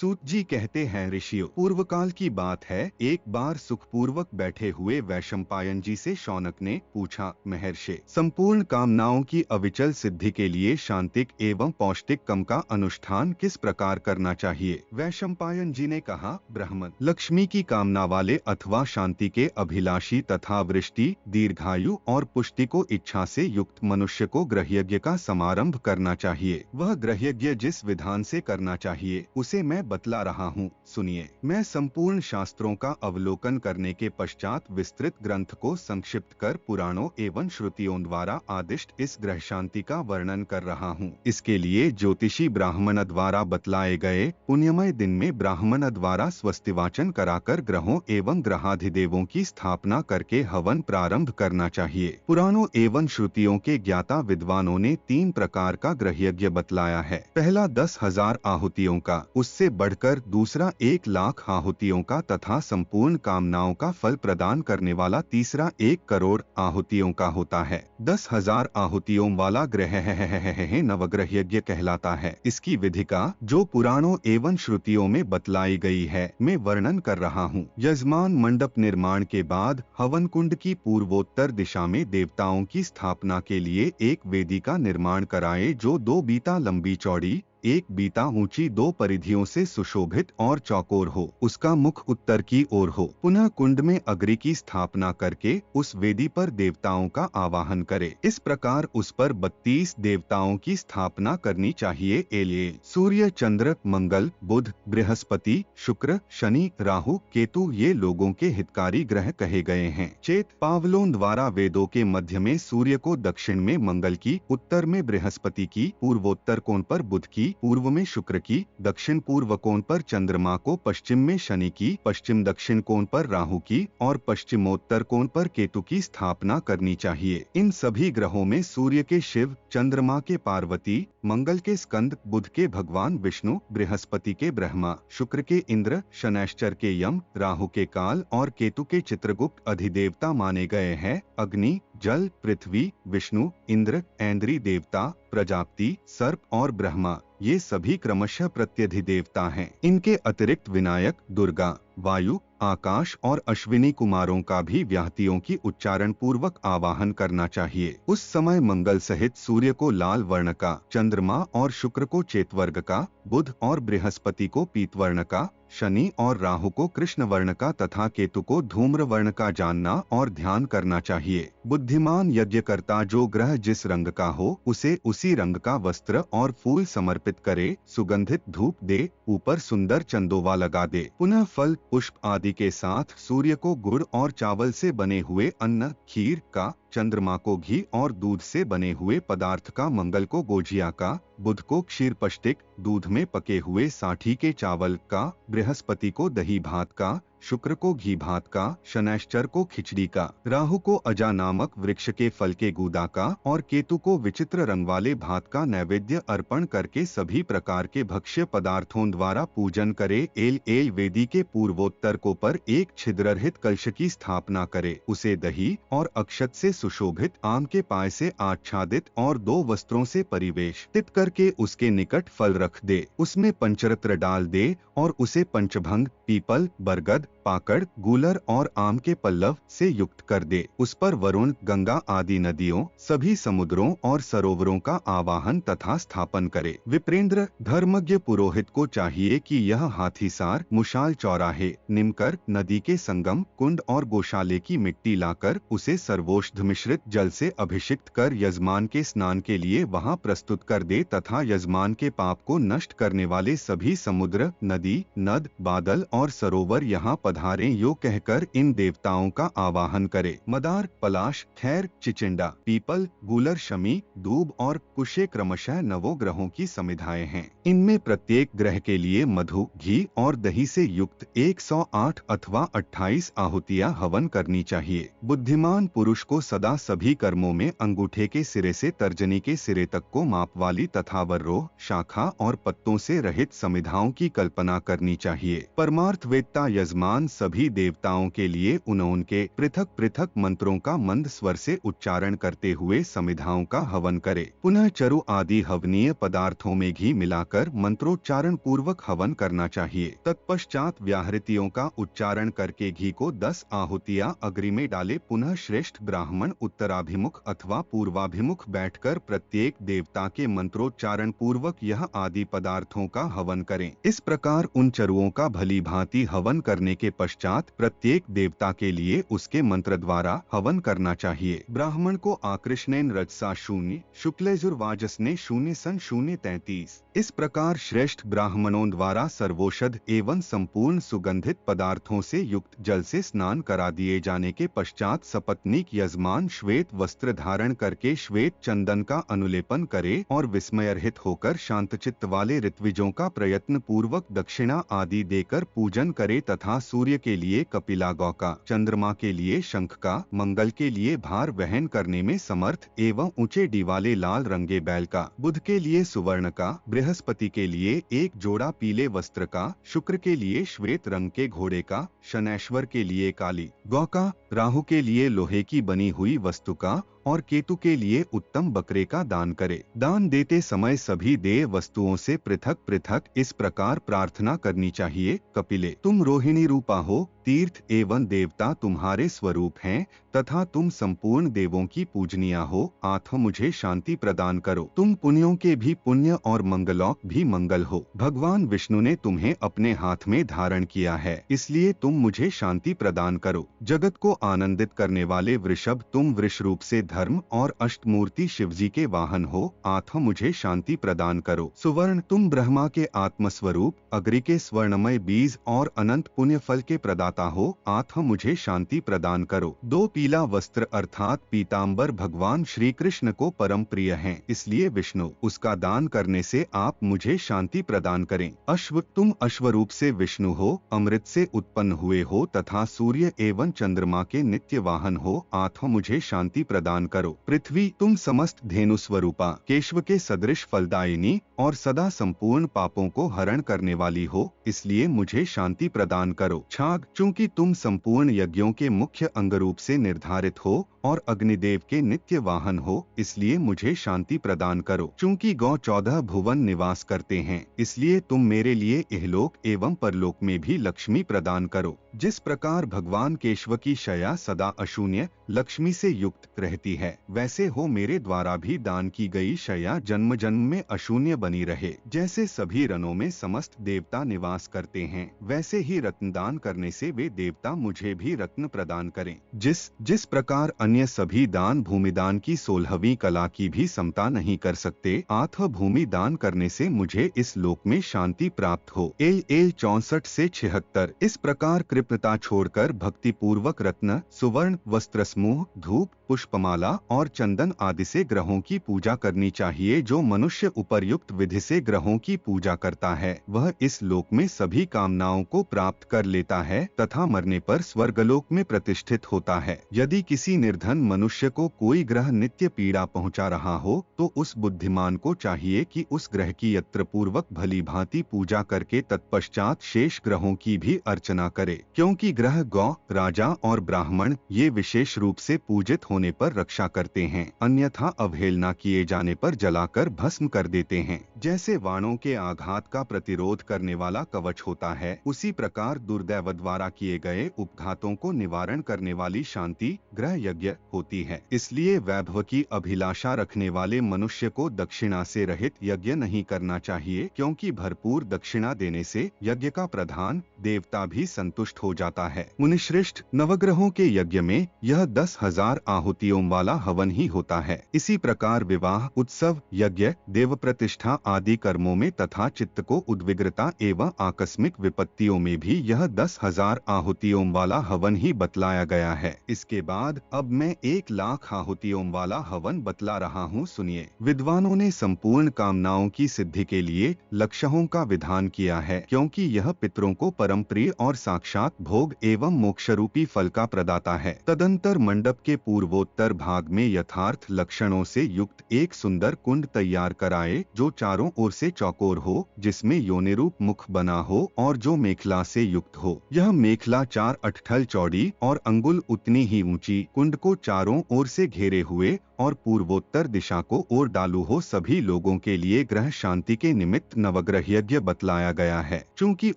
सूत जी कहते हैं, ऋषियों, पूर्व काल की बात है, एक बार सुखपूर्वक बैठे हुए वैशंपायन जी से शौनक ने पूछा, महर्षि, संपूर्ण कामनाओं की अविचल सिद्धि के लिए शांतिक एवं पौष्टिक कर्म का अनुष्ठान किस प्रकार करना चाहिए? वैशंपायन जी ने कहा, ब्राह्मण लक्ष्मी की कामना वाले अथवा शांति के अभिलाषी तथा वृष्टि, दीर्घायु और पुष्टि को इच्छा से युक्त मनुष्य को गृहयज्ञ का समारंभ करना चाहिए। वह गृहयज्ञ जिस विधान से करना चाहिए उसे मैं बतला रहा हूँ, सुनिए। मैं संपूर्ण शास्त्रों का अवलोकन करने के पश्चात विस्तृत ग्रंथ को संक्षिप्त कर पुराणों एवं श्रुतियों द्वारा आदिष्ट इस ग्रह शांति का वर्णन कर रहा हूँ। इसके लिए ज्योतिषी ब्राह्मण द्वारा बतलाए गए पुण्यमय दिन में ब्राह्मण द्वारा स्वस्तिवाचन कराकर ग्रहों एवं ग्रहाधिदेवों की स्थापना करके हवन प्रारंभ करना चाहिए। पुराणों एवं श्रुतियों के ज्ञाता विद्वानों ने 3 प्रकार का गृहयज्ञ बतलाया है। पहला 10,000 आहुतियों का, उससे बढ़कर दूसरा 1,00,000 आहुतियों का तथा संपूर्ण कामनाओं का फल प्रदान करने वाला तीसरा 1 करोड़ आहुतियों का होता है। 10,000 आहुतियों वाला ग्रह नवग्रह यज्ञ कहलाता है। इसकी विधि का जो पुराणों एवं श्रुतियों में बतलाई गई है मैं वर्णन कर रहा हूँ। यजमान मंडप निर्माण के बाद हवन कुंड की पूर्वोत्तर दिशा में देवताओं की स्थापना के लिए एक वेदी का निर्माण कराए जो 2 बीता लंबी चौड़ी, 1 बीता ऊंची, 2 परिधियों से सुशोभित और चौकोर हो। उसका मुख उत्तर की ओर हो। पुनः कुंड में अग्नि की स्थापना करके उस वेदी पर देवताओं का आवाहन करे। इस प्रकार उस पर 32 देवताओं की स्थापना करनी चाहिए। एलिए सूर्य, चंद्र, मंगल, बुध, बृहस्पति, शुक्र, शनि, राहु, केतु ये लोगों के हितकारी ग्रह कहे गए हैं। चेत पावलों द्वारा वेदों के मध्य में सूर्य को दक्षिण में मंगल की, उत्तर में बृहस्पति की, पूर्वोत्तर कोण पर बुध की, पूर्व में शुक्र की, दक्षिण पूर्व कोण पर चंद्रमा को, पश्चिम में शनि की, पश्चिम दक्षिण कोण पर राहु की और पश्चिमोत्तर कोण पर केतु की स्थापना करनी चाहिए। इन सभी ग्रहों में सूर्य के शिव, चंद्रमा के पार्वती, मंगल के स्कंद, बुध के भगवान विष्णु, बृहस्पति के ब्रह्मा, शुक्र के इंद्र, शनैश्चर के यम, राहु के काल और केतु के चित्रगुप्त अधिदेवता माने गए हैं। अग्नि, जल, पृथ्वी, विष्णु, इंद्र, ऐन्द्री देवता, प्रजापति, सर्प और ब्रह्मा ये सभी क्रमशः प्रत्यधिदेवता हैं। इनके अतिरिक्त विनायक, दुर्गा, वायु, आकाश और अश्विनी कुमारों का भी व्याहतियों की उच्चारण पूर्वक आवाहन करना चाहिए। उस समय मंगल सहित सूर्य को लाल वर्ण का, चंद्रमा और शुक्र को चेत वर्ग का, बुध और बृहस्पति को पीत वर्ण का, शनि और राहु को कृष्ण वर्ण का तथा केतु को धूम्र वर्ण का जानना और ध्यान करना चाहिए। बुद्धिमान यज्ञकर्ता जो ग्रह जिस रंग का हो उसे उसी रंग का वस्त्र और फूल समर्पित करे, सुगंधित धूप दे, ऊपर सुंदर चंदोवा लगा दे। पुनः फल, पुष्प आदि के साथ सूर्य को गुड़ और चावल से बने हुए अन्न, खीर का, चंद्रमा को घी और दूध से बने हुए पदार्थ का, मंगल को गोजिया का, बुध को क्षीर पष्टिक दूध में पके हुए साठी के चावल का, बृहस्पति को दही भात का, शुक्र को घी भात का, शनैश्चर को खिचड़ी का, राहु को अजा नामक वृक्ष के फल के गूदा का और केतु को विचित्र रंग वाले भात का नैवेद्य अर्पण करके सभी प्रकार के भक्ष्य पदार्थों द्वारा पूजन करे। एल वेदी के पूर्वोत्तर को पर एक छिद्ररहित कलश की स्थापना करे। उसे दही और अक्षत से सुशोभित आम के पाए से आच्छादित और 2 वस्त्रों से परिवेष्टित करके उसके निकट फल रख दे। उसमें पंचरत्न डाल दे और उसे पंचभंग, पीपल, बरगद, पाकड़, गूलर और आम के पल्लव से युक्त कर दे। उस पर वरुण, गंगा आदि नदियों, सभी समुद्रों और सरोवरों का आवाहन तथा स्थापन करे। विप्रेंद्र धर्मज्ञ पुरोहित को चाहिए कि यह हाथीसार, मुशाल चौराहे, निमकर, नदी के संगम, कुंड और गौशाले की मिट्टी लाकर उसे सर्वौषध मिश्रित जल से अभिषिक्त कर यजमान के स्नान के लिए वहां प्रस्तुत कर दे तथा यजमान के पाप को नष्ट करने वाले सभी समुद्र, नदी, नद, बादल और सरोवर यहाँ पधारें यो कहकर इन देवताओं का आवाहन करे। मदार, पलाश, खैर, चिचिंडा, पीपल, गूलर, शमी, दूब और कुशे क्रमशः 9 ग्रहों की समिधाएं हैं। इनमें प्रत्येक ग्रह के लिए मधु, घी और दही से युक्त 108 अथवा 28 आहुतियां हवन करनी चाहिए। बुद्धिमान पुरुष को सदा सभी कर्मों में अंगूठे के सिरे से तर्जनी के सिरे तक को माप वाली तथा वर्रोह, शाखा और पत्तों से रहित समिधाओं की कल्पना करनी चाहिए। परमार्थ वेत्ता यजमान सभी देवताओं के लिए उनके पृथक पृथक मंत्रों का मंद स्वर से उच्चारण करते हुए समिधाओं का हवन करे। पुनः चरु आदि हवनीय पदार्थों में घी मिलाकर जलाकर मंत्रोच्चारण पूर्वक हवन करना चाहिए। तत्पश्चात व्याहृतियों का उच्चारण करके घी को 10 आहुतियां अग्नि में डाले। पुनः श्रेष्ठ ब्राह्मण उत्तराभिमुख अथवा पूर्वाभिमुख बैठकर प्रत्येक देवता के मंत्रोच्चारण पूर्वक यह आदि पदार्थों का हवन करें। इस प्रकार उन चरुओं का भली भांति हवन करने के पश्चात प्रत्येक देवता के लिए उसके मंत्र द्वारा हवन करना चाहिए। ब्राह्मण को आकृष्णेन रजसा शून्य, शुक्लयजुर्वाजस्ने शून्य सन शून्य 33। इस प्रकार श्रेष्ठ ब्राह्मणों द्वारा सर्वौषध एवं संपूर्ण सुगंधित पदार्थों से युक्त जल से स्नान करा दिए जाने के पश्चात सपत्नीक यजमान श्वेत वस्त्र धारण करके श्वेत चंदन का अनुलेपन करे और विस्मयरहित होकर शांतचित्त वाले ऋत्विजों का प्रयत्न पूर्वक दक्षिणा आदि देकर पूजन करे तथा सूर्य के लिए कपिला गौ का, चंद्रमा के लिए शंख का, मंगल के लिए भार वहन करने में समर्थ एवं ऊंचे डिवाले लाल रंगे बैल का, बुध के लिए सुवर्ण का, बृहस्पति के लिए एक जोड़ा पीले वस्त्र का, शुक्र के लिए श्वेत रंग के घोड़े का, शनैश्वर के लिए काली गौ का, राहु के लिए लोहे की बनी हुई वस्तु का और केतु के लिए उत्तम बकरे का दान करे। दान देते समय सभी देय वस्तुओं से पृथक पृथक इस प्रकार प्रार्थना करनी चाहिए। कपिले, तुम रोहिणी रूपा हो, तीर्थ एवं देवता तुम्हारे स्वरूप हैं तथा तुम संपूर्ण देवों की पूजनीया हो। आत्म मुझे शांति प्रदान करो। तुम पुण्यों के भी पुण्य और मंगलोक भी मंगल हो। भगवान विष्णु ने तुम्हें अपने हाथ में धारण किया है, इसलिए तुम मुझे शांति प्रदान करो। जगत को आनंदित करने वाले वृषभ, तुम वृष रूप से धर्म और अष्टमूर्ति शिवजी के वाहन हो। आत्म मुझे शांति प्रदान करो। सुवर्ण, तुम ब्रह्मा के आत्मस्वरूप, अग्नि के स्वर्णमय बीज और अनंत पुण्य फल के प्रदाता हो। आत्म मुझे शांति प्रदान करो। दो पीला वस्त्र अर्थात पीतांबर भगवान श्री कृष्ण को परम प्रिय हैं, इसलिए विष्णु, उसका दान करने से आप मुझे शांति प्रदान करें। अश्व, तुम अश्व रूप से विष्णु हो, अमृत से उत्पन्न हुए हो तथा सूर्य एवं चंद्रमा के नित्य वाहन हो। आत्म मुझे शांति प्रदान करो। पृथ्वी, तुम समस्त धेनु स्वरूपा, केशव के सदृश फलदायिनी और सदा संपूर्ण पापों को हरण करने वाली हो, इसलिए मुझे शांति प्रदान करो। छाग, चूंकि तुम संपूर्ण यज्ञों के मुख्य अंग रूप से निर्धारित हो और अग्निदेव के नित्य वाहन हो, इसलिए मुझे शांति प्रदान करो। चूंकि गौ 14 भुवन निवास करते हैं, इसलिए तुम मेरे लिए इहलोक एवं परलोक में भी लक्ष्मी प्रदान करो। जिस प्रकार भगवान केशव की शया सदा अशून्य लक्ष्मी से युक्त रहती है, वैसे हो मेरे द्वारा भी दान की गई शया जन्म जन्म में अशून्य बनी रहे। जैसे सभी रनों में समस्त देवता निवास करते हैं, वैसे ही रत्न दान करने से वे देवता मुझे भी रत्न प्रदान करें। जिस प्रकार अन्य सभी दान भूमिदान की 16वीं कला की भी समता नहीं कर सकते, आत्म भूमि दान करने से मुझे इस लोक में शांति प्राप्त हो। एल 64 से 76। इस प्रकार कृपणता छोड़कर भक्ति पूर्वक रत्न, सुवर्ण, वस्त्र समूह, धूप, पुष्पमाला और चंदन आदि से ग्रहों की पूजा करनी चाहिए। जो मनुष्य उपर्युक्त विधि से ग्रहों की पूजा करता है, वह इस लोक में सभी कामनाओं को प्राप्त कर लेता है तथा मरने पर स्वर्गलोक में प्रतिष्ठित होता है। यदि किसी निर्धन मनुष्य को कोई ग्रह नित्य पीड़ा पहुंचा रहा हो, तो उस बुद्धिमान को चाहिए कि उस ग्रह की यत्र पूर्वक भली भांति पूजा करके तत्पश्चात शेष ग्रहों की भी अर्चना करे, क्योंकि ग्रह, गौ, राजा और ब्राह्मण ये विशेष रूप से पूजित होने पर रक्षा करते हैं, अन्यथा अवहेलना किए जाने पर जलाकर भस्म कर देते हैं। जैसे वाणों के आघात का प्रतिरोध करने वाला कवच होता है, उसी प्रकार दुर्दैव द्वारा किए गए उपघातों को निवारण करने वाली शांति ग्रह यज्ञ होती है। इसलिए वैभव की अभिलाषा रखने वाले मनुष्य को दक्षिणा से रहित यज्ञ नहीं करना चाहिए, क्योंकि भरपूर दक्षिणा देने से यज्ञ का प्रधान देवता भी संतुष्ट हो जाता है। मुनिश्रेष्ठ, नवग्रहों के यज्ञ में यह 10,000 आहुतियों वाला हवन ही होता है। इसी प्रकार विवाह, उत्सव, यज्ञ, देव प्रतिष्ठा आदि कर्मों में तथा चित्त को उद्विग्रता एवं आकस्मिक विपत्तियों में भी यह 10,000 आहुतियों वाला हवन ही बतलाया गया है। इसके बाद अब मैं 1,00,000 आहुतियों वाला हवन बतला रहा हूँ, सुनिए। विद्वानों ने संपूर्ण कामनाओं की सिद्धि के लिए लक्षों का विधान किया है, क्योंकि यह पितरों को परम प्रिय और साक्षात भोग एवं मोक्ष रूपी फल का प्रदाता है। तदंतर मंडप के पूर्वोत्तर भाग में यथार्थ लक्षणों से युक्त एक सुंदर कुंड तैयार कराए, जो चारों ओर से चौकोर हो, जिसमें योनिरूप मुख बना हो और जो मेखला से युक्त हो। यह मेखला 4 अट्ठल चौड़ी और अंगुल उतनी ही ऊंची, कुंड को चारों ओर से घेरे हुए और पूर्वोत्तर दिशा को ओर डालू हो। सभी लोगों के लिए ग्रह शांति के निमित्त नवग्रह यज्ञ बतलाया गया है। चूंकि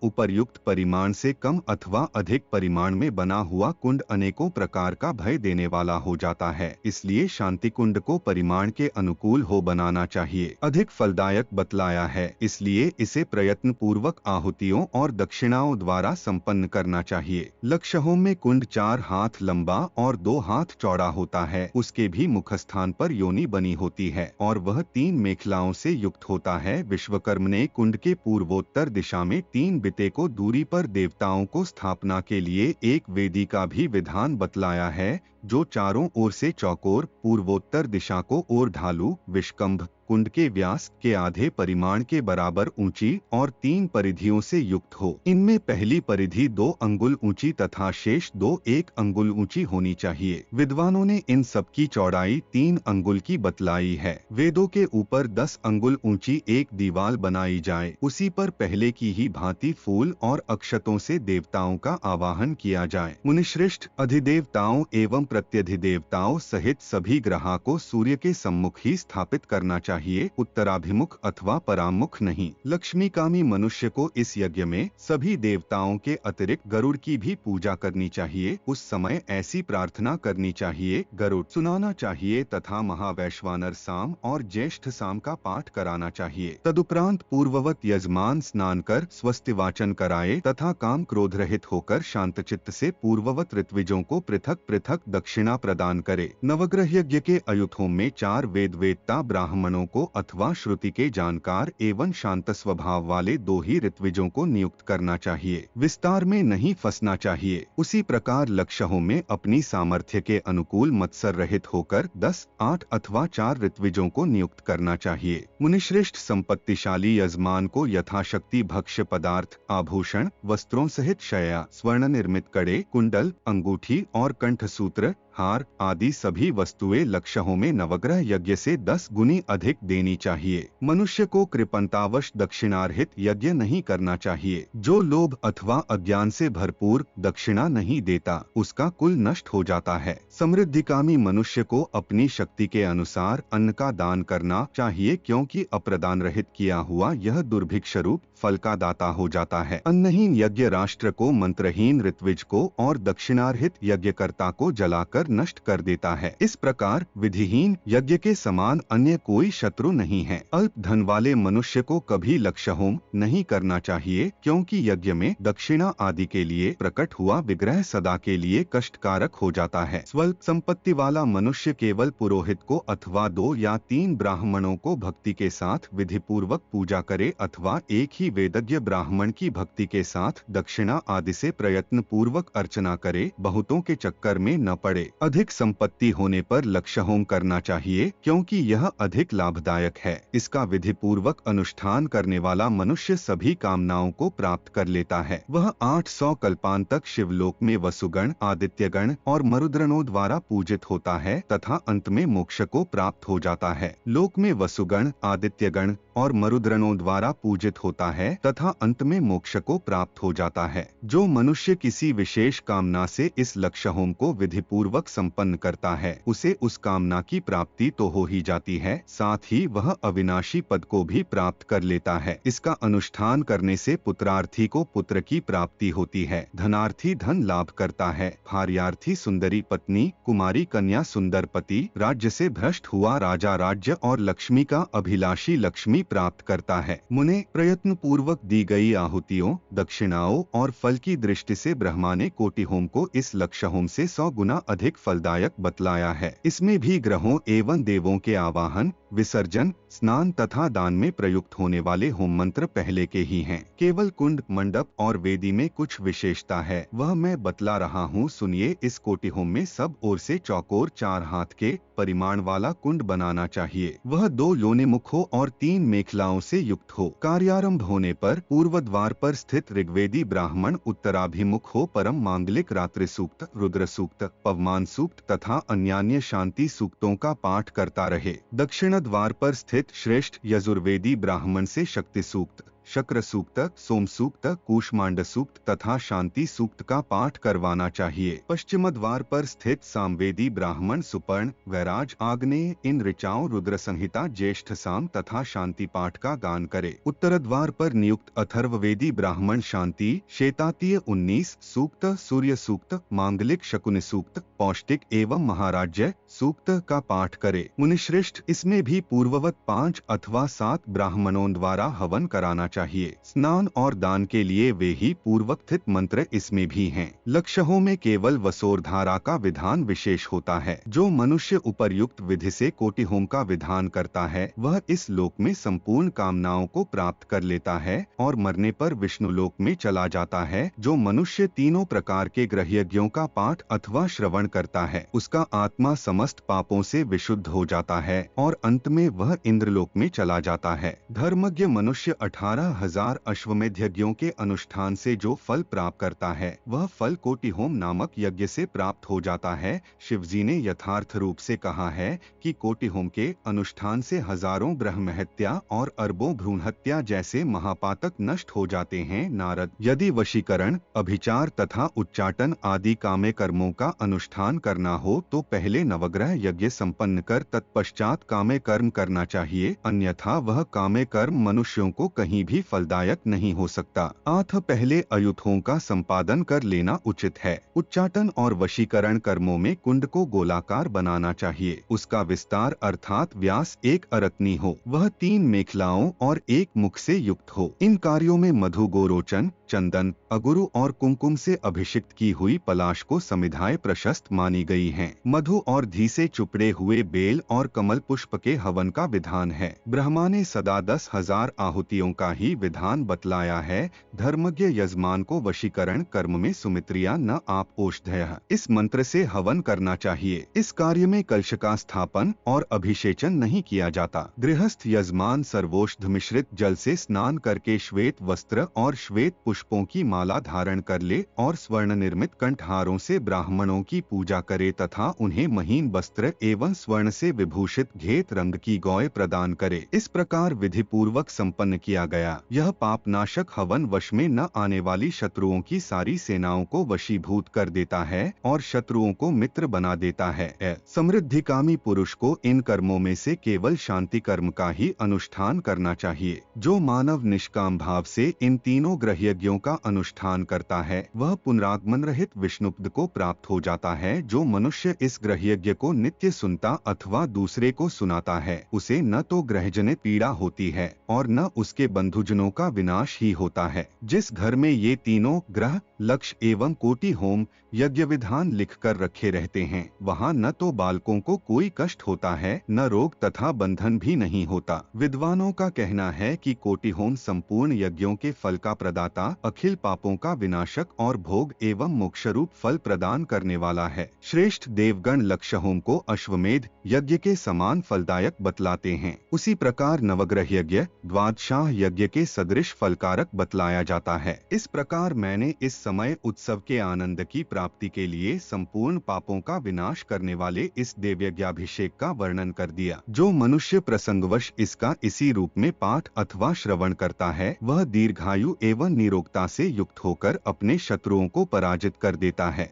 उपर्युक्त परिमाण से कम अथवा अधिक परिमाण में बना हुआ कुंड अनेकों प्रकार का भय देने वाला हो जाता है, इसलिए शांति कुंड को परिमाण के अनुकूल हो बनाना चाहिए। अधिक फलदायक बतलाया है, इसलिए इसे प्रयत्न पूर्वक आहुतियों और दक्षिणाओं द्वारा संपन्न करना चाहिए। लक्षहोम में कुंड 4 हाथ लंबा और 2 हाथ चौड़ा होता है। उसके भी मुखस्थान पर योनि बनी होती है और वह 3 मेखलाओं से युक्त होता है। विश्वकर्म ने कुंड के पूर्वोत्तर दिशा में 3 बिते को दूरी पर देवताओं को स्थापना के लिए एक वेदी का भी विधान बतलाया है, जो चारों ओर से चौकोर, पूर्वोत्तर दिशा को ओर ढालू, विषकंभ, कुंड के व्यास के आधे परिमाण के बराबर ऊंची और 3 परिधियों से युक्त हो। इनमें पहली परिधि 2 अंगुल ऊंची तथा शेष 2 1 अंगुल ऊंची होनी चाहिए। विद्वानों ने इन सब की चौड़ाई 3 अंगुल की बतलाई है। वेदों के ऊपर 10 अंगुल ऊंची एक दीवार बनाई जाए, उसी पर पहले की ही भांति फूल और अक्षतों से देवताओं का आवाहन किया जाए। मुनिश्रेष्ठ अधिदेवताओं एवं प्रत्यधिदेवताओं सहित सभी ग्रहों को सूर्य के सम्मुख ही स्थापित करना चाहिए, उत्तराभिमुख अथवा परामुख नहीं। लक्ष्मीकामी मनुष्य को इस यज्ञ में सभी देवताओं के अतिरिक्त गरुड़ की भी पूजा करनी चाहिए। उस समय ऐसी प्रार्थना करनी चाहिए, गरुड़ सुनाना चाहिए तथा महावैश्वानर साम और ज्येष्ठ साम का पाठ कराना चाहिए। तदुपरांत पूर्ववत यजमान स्नान कर स्वस्ति वाचन कराए तथा काम क्रोध रहित होकर शांतचित्त से पूर्ववत ऋत्विजों को पृथक पृथक दक्षिणा प्रदान करे। नवग्रह यज्ञ के अयुतहोम में 4 वेदवेत्ता ब्राह्मणों को अथवा श्रुति के जानकार एवं शांत स्वभाव वाले 2 ही ऋत्विजों को नियुक्त करना चाहिए। विस्तार में नहीं फंसना चाहिए। उसी प्रकार लक्षहोम में अपनी सामर्थ्य के अनुकूल मत्सर रहित होकर 10, 8 अथवा 4 ऋत्विजों को नियुक्त करना चाहिए। मुनिश्रेष्ठ संपत्तिशाली यजमान को यथाशक्ति भक्ष्य पदार्थ, आभूषण, वस्त्रों सहित शया, स्वर्ण निर्मित कड़े, कुंडल, अंगूठी और कंठसूत्र, हार आदि सभी वस्तुएं लक्षहों में नवग्रह यज्ञ से 10 गुनी अधिक देनी चाहिए। मनुष्य को कृपणतावश दक्षिणार्हित यज्ञ नहीं करना चाहिए। जो लोभ अथवा अज्ञान से भरपूर दक्षिणा नहीं देता, उसका कुल नष्ट हो जाता है। समृद्धिकामी मनुष्य को अपनी शक्ति के अनुसार अन्न का दान करना चाहिए, क्योंकि अप्रदान रहित किया हुआ यह दुर्भिक्ष रूप फल का दाता हो जाता है। अन्नहीन यज्ञ राष्ट्र को, मंत्रहीन ऋत्विज को और दक्षिणार्हित यज्ञकर्ता को जलाकर नष्ट कर देता है। इस प्रकार विधिहीन यज्ञ के समान अन्य कोई शत्रु नहीं है। अल्प धन वाले मनुष्य को कभी लक्षहोम नहीं करना चाहिए, क्योंकि यज्ञ में दक्षिणा आदि के लिए प्रकट हुआ विग्रह सदा के लिए कष्टकारक हो जाता है। स्वल्प संपत्ति वाला मनुष्य केवल पुरोहित को अथवा 2 या 3 ब्राह्मणों को भक्ति के साथ विधि पूर्वक पूजा करे अथवा एक ही वेदज्ञ ब्राह्मण की भक्ति के साथ दक्षिणा आदि से प्रयत्न पूर्वक अर्चना करे, बहुतों के चक्कर में न पड़े। अधिक संपत्ति होने पर लक्षहोम करना चाहिए, क्योंकि यह अधिक लाभदायक है। इसका विधि पूर्वक अनुष्ठान करने वाला मनुष्य सभी कामनाओं को प्राप्त कर लेता है। वह 800 कल्पांत तक शिवलोक में वसुगण, आदित्यगण और मरुद्गणों द्वारा पूजित होता है तथा अंत में मोक्ष को प्राप्त हो जाता है। लोक में वसुगण, आदित्यगण और मरुद्गणों द्वारा पूजित होता है तथा अंत में मोक्ष को प्राप्त हो जाता है। जो मनुष्य किसी विशेष कामना से इस लक्षहोम को विधि पूर्वक संपन्न करता है, उसे उस कामना की प्राप्ति तो हो ही जाती है, साथ ही वह अविनाशी पद को भी प्राप्त कर लेता है। इसका अनुष्ठान करने से पुत्रार्थी को पुत्र की प्राप्ति होती है, धनार्थी धन लाभ करता है, भार्यार्थी सुंदरी पत्नी, कुमारी कन्या सुंदर पति, राज्य से भ्रष्ट हुआ राजा राज्य और लक्ष्मी का अभिलाषी लक्ष्मी प्राप्त करता है। मुने प्रयत्न पूर्वक दी गई आहुतियों, दक्षिणाओं और फल की दृष्टि से ब्रह्मा ने कोटिहोम को इस लक्षहोम से 100 गुना अधिक फलदायक बतलाया है। इसमें भी ग्रहों एवं देवों के आवाहन, विसर्जन, स्नान तथा दान में प्रयुक्त होने वाले होम मंत्र पहले के ही हैं। केवल कुंड, मंडप और वेदी में कुछ विशेषता है, वह मैं बतला रहा हूँ, सुनिए। इस कोटिहोम में सब ओर से चौकोर 4 हाथ के परिमाण वाला कुंड बनाना चाहिए। वह 2 योनिमुख हो और 3 मेखलाओं से युक्त हो। कार्यारंभ होने पर पूर्व द्वार पर स्थित ऋग्वेदी ब्राह्मण उत्तराभिमुख हो परम मांगलिक रात्रि सूक्त, रुद्र सूक्त, पवमान सूक्त तथा अन्यान्य शांति सूक्तों का पाठ करता रहे। दक्षिण द्वार पर स्थित श्रेष्ठ यजुर्वेदी ब्राह्मण से शक्ति सूक्त, शक्र सूक्त, सोम सूक्त, कूष्मांड सूक्त तथा शांति सूक्त का पाठ करवाना चाहिए। पश्चिम द्वार पर स्थित सामवेदी ब्राह्मण सुपर्ण, वैराज, आग्नेय इन ऋचाओं रुद्र संहिता, ज्येष्ठ साम तथा शांति पाठ का गान करे। उत्तर द्वार पर नियुक्त अथर्ववेदी ब्राह्मण शांति, शेतातीय 19 सूक्त, सूर्य सूक्त, मांगलिक शकुन सूक्त, पौष्टिक एवं महाराज्य सूक्त का पाठ करे। मुनिश्रेष्ठ इसमें भी पूर्ववत 5 अथवा 7 ब्राह्मणों द्वारा हवन कराना चाहिए। स्नान और दान के लिए वे ही पूर्वकथित मंत्र इसमें भी हैं। लक्षहों में केवल वसोरधारा का विधान विशेष होता है। जो मनुष्य उपर्युक्त विधि से कोटि होम का विधान करता है वह इस लोक में संपूर्ण कामनाओं को प्राप्त कर लेता है और मरने पर विष्णु लोक में चला जाता है। जो मनुष्य तीनों प्रकार के गृहयज्ञों का पाठ अथवा श्रवण करता है उसका आत्मा समस्त पापों से विशुद्ध हो जाता है और अंत में वह इंद्रलोक में चला जाता है। धर्मज्ञ मनुष्य 18,000 अश्वमेध यज्ञों के अनुष्ठान से जो फल प्राप्त करता है वह फल कोटि होम नामक यज्ञ से प्राप्त हो जाता है। शिवजी ने यथार्थ रूप से कहा है कि कोटि होम के अनुष्ठान से हजारों ब्रह्म हत्या और अरबों भ्रूण हत्या जैसे महापातक नष्ट हो जाते हैं। नारद, यदि वशीकरण, अभिचार तथा उच्चाटन आदि कामे कर्मों का अनुष्ठान करना हो तो पहले नवग्रह यज्ञ संपन्न कर तत्पश्चात कामे कर्म करना चाहिए, अन्यथा वह कामे कर्म मनुष्यों को कहीं भी फलदायक नहीं हो सकता। आठ पहले अयुथों का संपादन कर लेना उचित है। उच्चाटन और वशीकरण कर्मों में कुंड को गोलाकार बनाना चाहिए। उसका विस्तार अर्थात व्यास 1 अरत्नी हो, वह 3 मेखलाओं और 1 मुख से युक्त हो। इन कार्यों में मधु, गोरोचन, चंदन, अगुरु और कुमकुम से अभिषिक्त की हुई पलाश को समिधाएं प्रशस्त मानी गई हैं। मधु और घी से चुपड़े हुए बेल और कमल पुष्प के हवन का विधान है। ब्रह्मा ने सदा 10,000 आहुतियों का ही विधान बतलाया है। धर्मज्ञ यजमान को वशीकरण कर्म में सुमित्रिया न आप औषधय इस मंत्र से हवन करना चाहिए। इस कार्य में कलश का स्थापन और अभिषेचन नहीं किया जाता। गृहस्थ यजमान सर्वौषध मिश्रित जल से स्नान करके श्वेत वस्त्र और श्वेत पुष्पों की माला धारण कर ले और स्वर्ण निर्मित कंठहारों से ब्राह्मणों की पूजा करे तथा उन्हें महीन वस्त्र एवं स्वर्ण से विभूषित घेत रंग की गौएं प्रदान करे। इस प्रकार विधि पूर्वक संपन्न किया गया यह पापनाशक हवन वश में न आने वाली शत्रुओं की सारी सेनाओं को वशीभूत कर देता है और शत्रुओं को मित्र बना देता है। समृद्धिकामी पुरुष को इन कर्मों में से केवल शांति कर्म का ही अनुष्ठान करना चाहिए। जो मानव निष्काम भाव से इन तीनों ग्रहयज्ञों का अनुष्ठान करता है वह पुनरागमन रहित विष्णुपद को प्राप्त हो जाता है। जो मनुष्य इस ग्रहयज्ञ को नित्य सुनता अथवा दूसरे को सुनाता है उसे न तो ग्रहजनित पीड़ा होती है और न उसके बंधुजनों का विनाश ही होता है। जिस घर में ये तीनों ग्रह, लक्ष्य एवं कोटि होम यज्ञ विधान लिख कर रखे रहते हैं वहाँ न तो बालकों को कोई कष्ट होता है न रोग तथा बंधन भी नहीं होता। विद्वानों का कहना है कि कोटि होम संपूर्ण यज्ञों के फल का प्रदाता, अखिल पापों का विनाशक और भोग एवं मोक्ष रूप फल प्रदान करने वाला है। श्रेष्ठ देवगण लक्ष्य होम को अश्वमेध यज्ञ के समान फलदायक बतलाते हैं। उसी प्रकार नवग्रह यज्ञ द्वादशाह यज्ञ के सदृश फलकारक बतलाया जाता है। इस प्रकार मैंने इस समय उत्सव के आनंद की प्राप्ति के लिए संपूर्ण पापों का विनाश करने वाले इस देवयज्ञाभिषेक का वर्णन कर दिया। जो मनुष्य प्रसंगवश इसका इसी रूप में पाठ अथवा श्रवण करता है वह दीर्घायु एवं निरोगता से युक्त होकर अपने शत्रुओं को पराजित कर देता है।